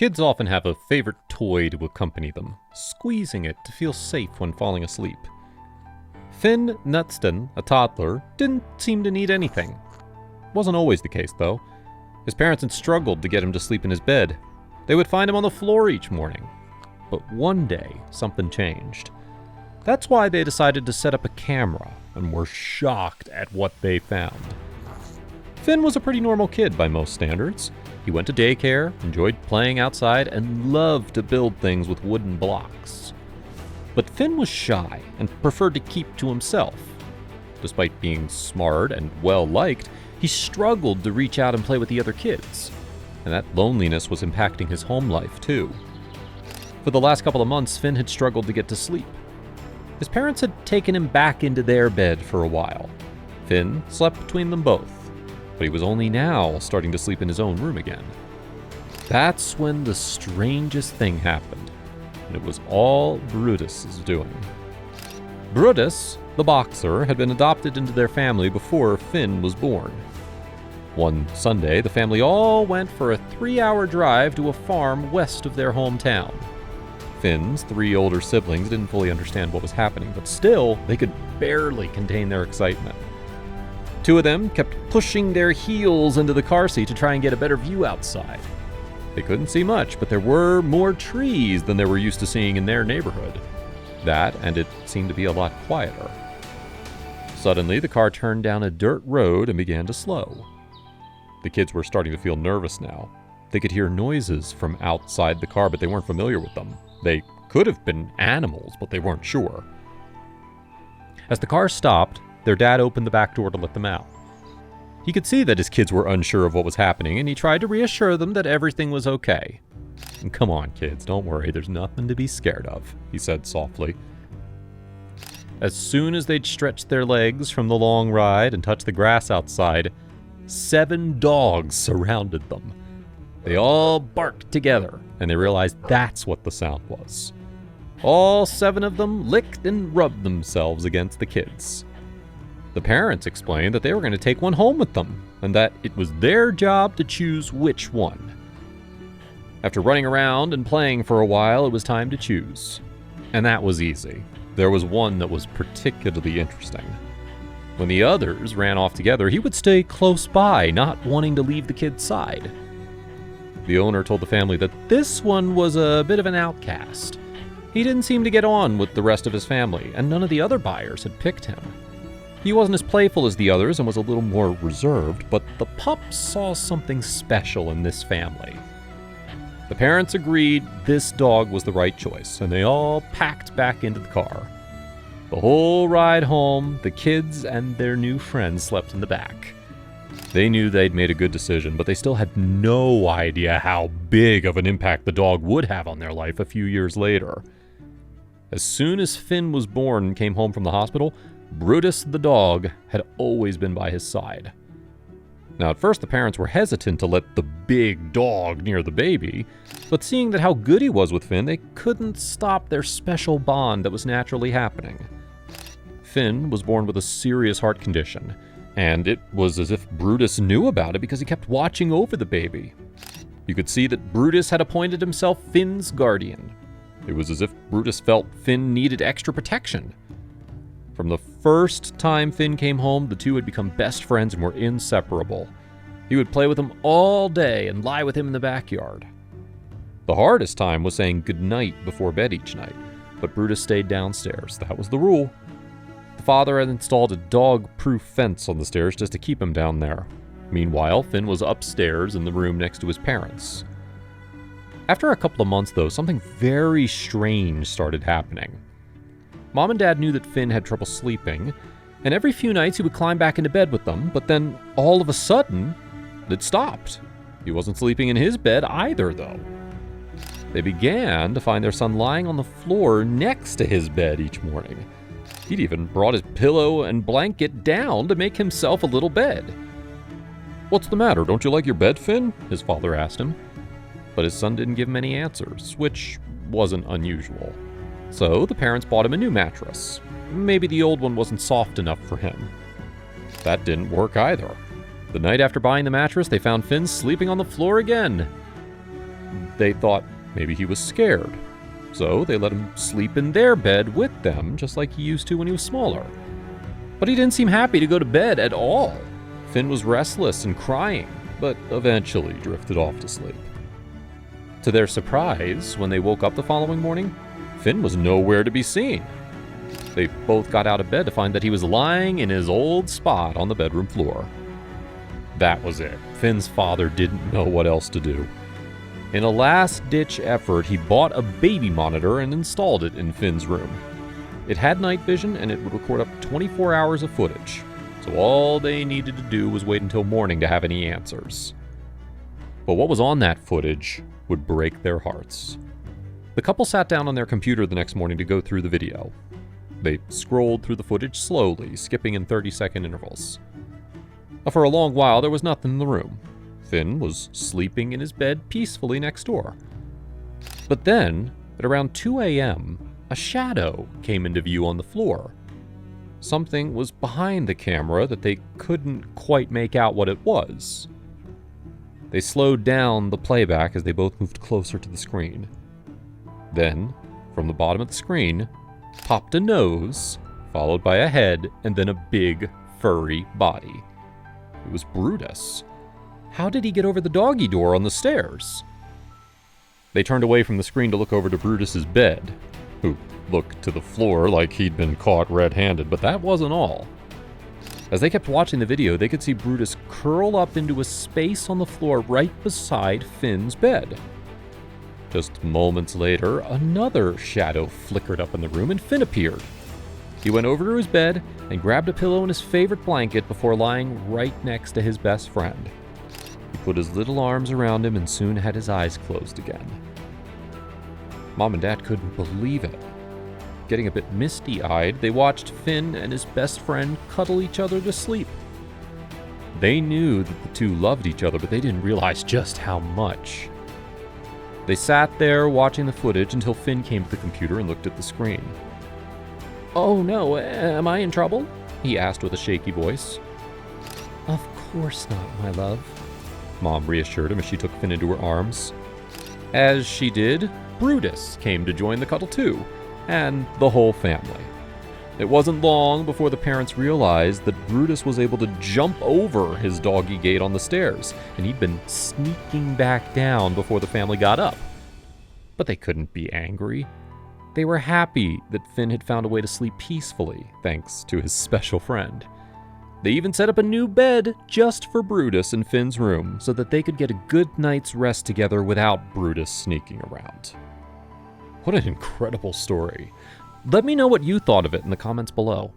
Kids often have a favorite toy to accompany them, squeezing it to feel safe when falling asleep. Finn Nutston, a toddler, didn't seem to need anything. Wasn't always the case, though. His parents had struggled to get him to sleep in his bed. They would find him on the floor each morning. But one day, something changed. That's why they decided to set up a camera, and were shocked at what they found. Finn was a pretty normal kid by most standards. He went to daycare, enjoyed playing outside, and loved to build things with wooden blocks. But Finn was shy and preferred to keep to himself. Despite being smart and well-liked, he struggled to reach out and play with the other kids. And that loneliness was impacting his home life, too. For the last couple of months, Finn had struggled to get to sleep. His parents had taken him back into their bed for a while. Finn slept between them both, but he was only now starting to sleep in his own room again. That's when the strangest thing happened, and it was all Brutus's doing. Brutus, the boxer, had been adopted into their family before Finn was born. One Sunday, the family all went for a 3-hour drive to a farm west of their hometown. Finn's 3 older siblings didn't fully understand what was happening, but still, they could barely contain their excitement. 2 of them kept pushing their heels into the car seat to try and get a better view outside. They couldn't see much, but there were more trees than they were used to seeing in their neighborhood. That, and it seemed to be a lot quieter. Suddenly, the car turned down a dirt road and began to slow. The kids were starting to feel nervous now. They could hear noises from outside the car, but they weren't familiar with them. They could have been animals, but they weren't sure. As the car stopped, their dad opened the back door to let them out. He could see that his kids were unsure of what was happening, and he tried to reassure them that everything was okay. "Come on, kids, don't worry, there's nothing to be scared of," he said softly. As soon as they'd stretched their legs from the long ride and touched the grass outside, 7 dogs surrounded them. They all barked together, and they realized that's what the sound was. All 7 of them licked and rubbed themselves against the kids. The parents explained that they were going to take one home with them, and that it was their job to choose which one. After running around and playing for a while, it was time to choose. And that was easy. There was one that was particularly interesting. When the others ran off together, he would stay close by, not wanting to leave the kid's side. The owner told the family that this one was a bit of an outcast. He didn't seem to get on with the rest of his family, and none of the other buyers had picked him. He wasn't as playful as the others and was a little more reserved, but the pups saw something special in this family. The parents agreed this dog was the right choice, and they all packed back into the car. The whole ride home, the kids and their new friends slept in the back. They knew they'd made a good decision, but they still had no idea how big of an impact the dog would have on their life a few years later. As soon as Finn was born and came home from the hospital, Brutus the dog had always been by his side. Now, at first, the parents were hesitant to let the big dog near the baby, but seeing that how good he was with Finn, they couldn't stop their special bond that was naturally happening. Finn was born with a serious heart condition, and it was as if Brutus knew about it because he kept watching over the baby. You could see that Brutus had appointed himself Finn's guardian. It was as if Brutus felt Finn needed extra protection. From the first time Finn came home, the two had become best friends and were inseparable. He would play with him all day and lie with him in the backyard. The hardest time was saying goodnight before bed each night, but Brutus stayed downstairs. That was the rule. The father had installed a dog-proof fence on the stairs just to keep him down there. Meanwhile, Finn was upstairs in the room next to his parents. After a couple of months, though, something very strange started happening. Mom and Dad knew that Finn had trouble sleeping, and every few nights he would climb back into bed with them, but then all of a sudden, it stopped. He wasn't sleeping in his bed either, though. They began to find their son lying on the floor next to his bed each morning. He'd even brought his pillow and blanket down to make himself a little bed. "What's the matter? Don't you like your bed, Finn?" his father asked him. But his son didn't give him any answers, which wasn't unusual. So the parents bought him a new mattress. Maybe the old one wasn't soft enough for him. That didn't work either. The night after buying the mattress, they found Finn sleeping on the floor again. they thought maybe he was scared. So they let him sleep in their bed with them, just like he used to when he was smaller. But he didn't seem happy to go to bed at all. Finn was restless and crying, but eventually drifted off to sleep. To their surprise, when they woke up the following morning, Finn was nowhere to be seen. They both got out of bed to find that he was lying in his old spot on the bedroom floor. That was it. Finn's father didn't know what else to do. In a last-ditch effort, he bought a baby monitor and installed it in Finn's room. It had night vision and it would record up to 24 hours of footage, so all they needed to do was wait until morning to have any answers. But what was on that footage would break their hearts. The couple sat down on their computer the next morning to go through the video. They scrolled through the footage slowly, skipping in 30-second intervals. For a long while, there was nothing in the room. Finn was sleeping in his bed peacefully next door. But then, at around 2 a.m., a shadow came into view on the floor. Something was behind the camera that they couldn't quite make out what it was. They slowed down the playback as they both moved closer to the screen. Then, from the bottom of the screen, popped a nose, followed by a head, and then a big, furry body. It was Brutus. How did he get over the doggy door on the stairs? They turned away from the screen to look over to Brutus's bed, who looked to the floor like he'd been caught red-handed, but that wasn't all. As they kept watching the video, they could see Brutus curl up into a space on the floor right beside Finn's bed. Just moments later, another shadow flickered up in the room and Finn appeared. He went over to his bed and grabbed a pillow and his favorite blanket before lying right next to his best friend. He put his little arms around him and soon had his eyes closed again. Mom and Dad couldn't believe it. Getting a bit misty-eyed, they watched Finn and his best friend cuddle each other to sleep. They knew that the two loved each other, but they didn't realize just how much. They sat there watching the footage until Finn came to the computer and looked at the screen. "Oh no, am I in trouble?" he asked with a shaky voice. "Of course not, my love," Mom reassured him as she took Finn into her arms. As she did, Brutus came to join the cuddle too, and the whole family. It wasn't long before the parents realized that Brutus was able to jump over his doggy gate on the stairs, and he'd been sneaking back down before the family got up. But they couldn't be angry. They were happy that Finn had found a way to sleep peacefully, thanks to his special friend. They even set up a new bed just for Brutus in Finn's room, so that they could get a good night's rest together without Brutus sneaking around. What an incredible story. Let me know what you thought of it in the comments below.